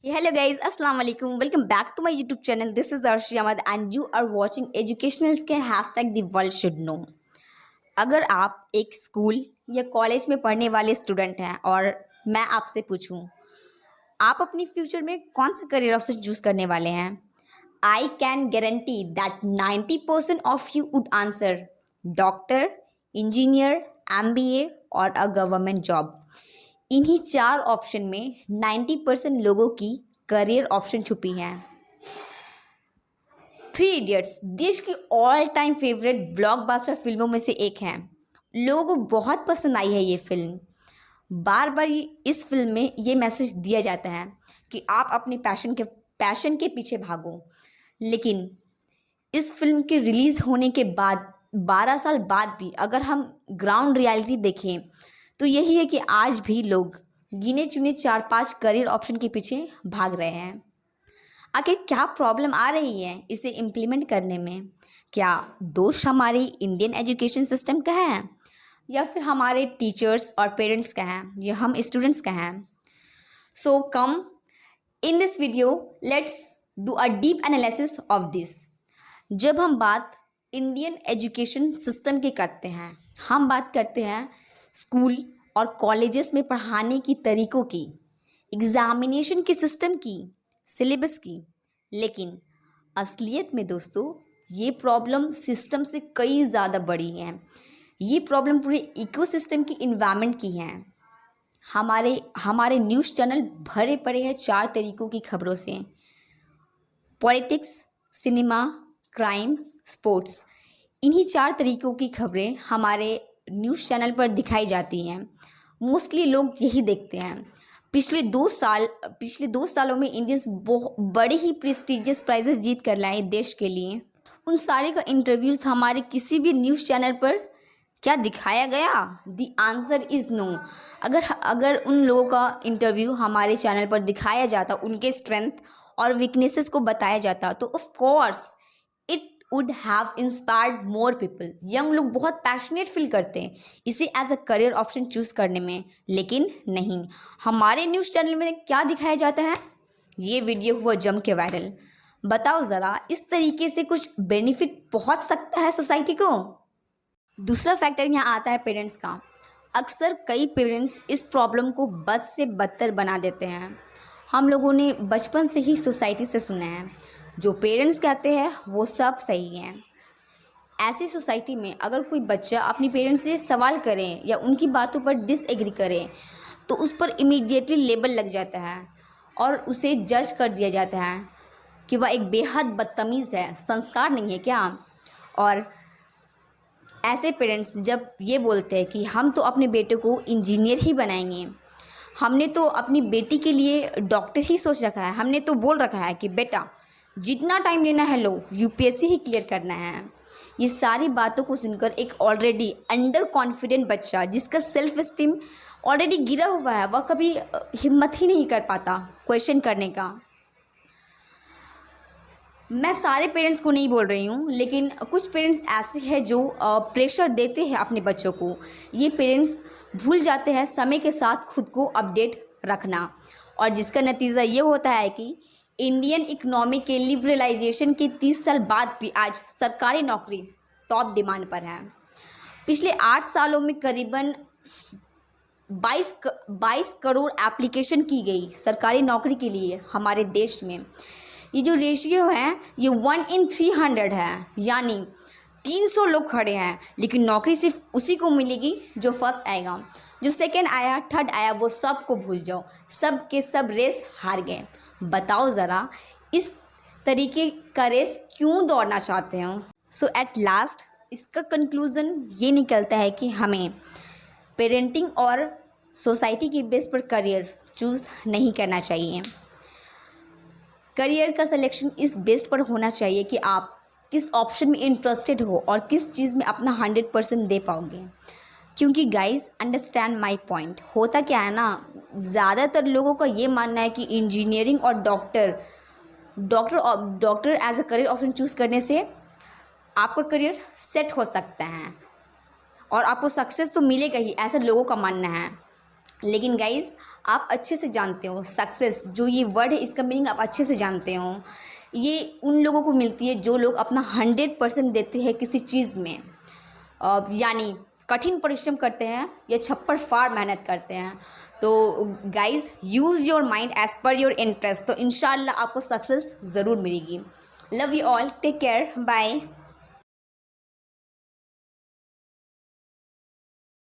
Hello guys, Assalamu alaikum. Welcome back to my YouTube channel. This is Arshi Ahmad and you are watching Educationals के hashtag the world should know. अगर आप एक school या college में पढ़ने वाले student हैं और मैं आपसे पूछूं आप अपनी फ्यूचर में कौन सा करियर ऑप्शन चूज करने वाले हैं, I can guarantee that 90% of you would answer doctor, engineer, MBA और अ गवर्नमेंट जॉब। इन्हीं चार ऑप्शन में 90% लोगों की करियर ऑप्शन छुपी हैं। थ्री इडियट्स देश की ऑल टाइम फेवरेट ब्लॉकबस्टर फिल्मों में से एक है। लोगों को बहुत पसंद आई है ये फिल्म। बार बार इस फिल्म में ये मैसेज दिया जाता है कि आप अपने पैशन के पीछे भागो। लेकिन इस फिल्म के रिलीज़ होने के बाद 12 साल बाद भी अगर हम ग्राउंड रियलिटी देखें तो यही है कि आज भी लोग गिने चुने 4-5 करियर ऑप्शन के पीछे भाग रहे हैं। आखिर क्या प्रॉब्लम आ रही है इसे इम्प्लीमेंट करने में? क्या दोष हमारी इंडियन एजुकेशन सिस्टम का है या फिर हमारे टीचर्स और पेरेंट्स का है या हम स्टूडेंट्स का है? So come in this video let's do a deep analysis of this. जब हम बात इंडियन एजुकेशन सिस्टम की करते हैं, हम बात करते हैं स्कूल और कॉलेजेस में पढ़ाने की तरीक़ों की, एग्ज़ामिनेशन की सिस्टम की, सिलेबस की। लेकिन असलियत में दोस्तों ये प्रॉब्लम सिस्टम से कई ज़्यादा बड़ी है। ये प्रॉब्लम पूरे इकोसिस्टम की इन्वायरमेंट की है। हमारे न्यूज़ चैनल भरे पड़े हैं 4 तरीक़ों की खबरों से। पॉलिटिक्स, सिनेमा, क्राइम, स्पोर्ट्स, इन्हीं 4 तरीक़ों की खबरें हमारे न्यूज़ चैनल पर दिखाई जाती हैं। मोस्टली लोग यही देखते हैं। पिछले 2 सालों में इंडियंस बड़े ही प्रेस्टिजियस प्राइजेस जीत कर लाए देश के लिए। उन सारे का इंटरव्यूज़ हमारे किसी भी न्यूज़ चैनल पर क्या दिखाया गया? The answer is no. अगर उन लोगों का इंटरव्यू हमारे चैनल पर दिखाया जाता, उनके स्ट्रेंथ और वीकनेसेस को बताया जाता, तो of course it would have inspired more people. Young लोग बहुत पैशनेट फील करते हैं इसे as a career option choose करने में। लेकिन नहीं, हमारे न्यूज़ चैनल में क्या दिखाया जाता है? ये वीडियो हुआ जम के वायरल। बताओ ज़रा, इस तरीके से कुछ बेनिफिट पहुंच सकता है सोसाइटी को? दूसरा फैक्टर यहाँ आता है पेरेंट्स का। अक्सर कई पेरेंट्स इस प्रॉब्लम को बद से बदतर बना देते हैं। हम लोगों ने बचपन से ही सोसाइटी से सुना है, जो पेरेंट्स कहते हैं वो सब सही है। ऐसी सोसाइटी में अगर कोई बच्चा अपनी पेरेंट्स से सवाल करें या उनकी बातों पर डिसएग्री करे तो उस पर इमीडिएटली लेबल लग जाता है और उसे जज कर दिया जाता है कि वह एक बेहद बदतमीज़ है, संस्कार नहीं है क्या। और ऐसे पेरेंट्स जब ये बोलते हैं कि हम तो अपने बेटे को इंजीनियर ही बनाएंगे, हमने तो अपनी बेटी के लिए डॉक्टर ही सोच रखा है, हमने तो बोल रखा है कि बेटा जितना टाइम लेना है लो, UPSC ही क्लियर करना है। ये सारी बातों को सुनकर एक ऑलरेडी अंडर कॉन्फिडेंट बच्चा जिसका सेल्फ एस्टीम ऑलरेडी गिरा हुआ है, वह कभी हिम्मत ही नहीं कर पाता क्वेश्चन करने का। मैं सारे पेरेंट्स को नहीं बोल रही हूँ, लेकिन कुछ पेरेंट्स ऐसे हैं जो प्रेशर देते हैं अपने बच्चों को। ये पेरेंट्स भूल जाते हैं समय के साथ खुद को अपडेट रखना, और जिसका नतीजा ये होता है कि इंडियन इकोनॉमी के लिबरलाइजेशन के 30 साल बाद भी आज सरकारी नौकरी टॉप डिमांड पर है। पिछले 8 सालों में करीबन 22 करोड़ एप्लीकेशन की गई सरकारी नौकरी के लिए हमारे देश में। ये जो रेशियो है ये 1 in 300 है, यानी 300 लोग खड़े हैं, लेकिन नौकरी सिर्फ उसी को मिलेगी जो फर्स्ट आएगा। जो सेकंड आया, थर्ड आया, वो सबको भूल जाओ, सब के सब रेस हार गए। बताओ ज़रा, इस तरीके का रेस क्यों दौड़ना चाहते हो? सो एट लास्ट इसका कंक्लूज़न ये निकलता है कि हमें पेरेंटिंग और सोसाइटी की बेस पर करियर चूज़ नहीं करना चाहिए। करियर का सिलेक्शन इस बेस पर होना चाहिए कि आप किस ऑप्शन में इंटरेस्टेड हो और किस चीज़ में अपना 100% दे पाओगे। क्योंकि गाइस अंडरस्टैंड माय पॉइंट, होता क्या है ना, ज़्यादातर लोगों का ये मानना है कि इंजीनियरिंग और doctor as a career option choose करने से आपका करियर सेट हो सकता है और आपको सक्सेस तो मिलेगा ही, ऐसा लोगों का मानना है। लेकिन गाइज आप अच्छे से जानते हो सक्सेस जो ये वर्ड है इसका मीनिंग आप अच्छे से जानते हो। ये उन लोगों को मिलती है जो लोग अपना 100% देते हैं किसी चीज़ में, यानी कठिन परिश्रम करते हैं या छप्पर फाड़ मेहनत करते हैं। तो guys use your mind as per your interest, तो इंशाल्लाह आपको सक्सेस ज़रूर मिलेगी। Love you all, take care, bye.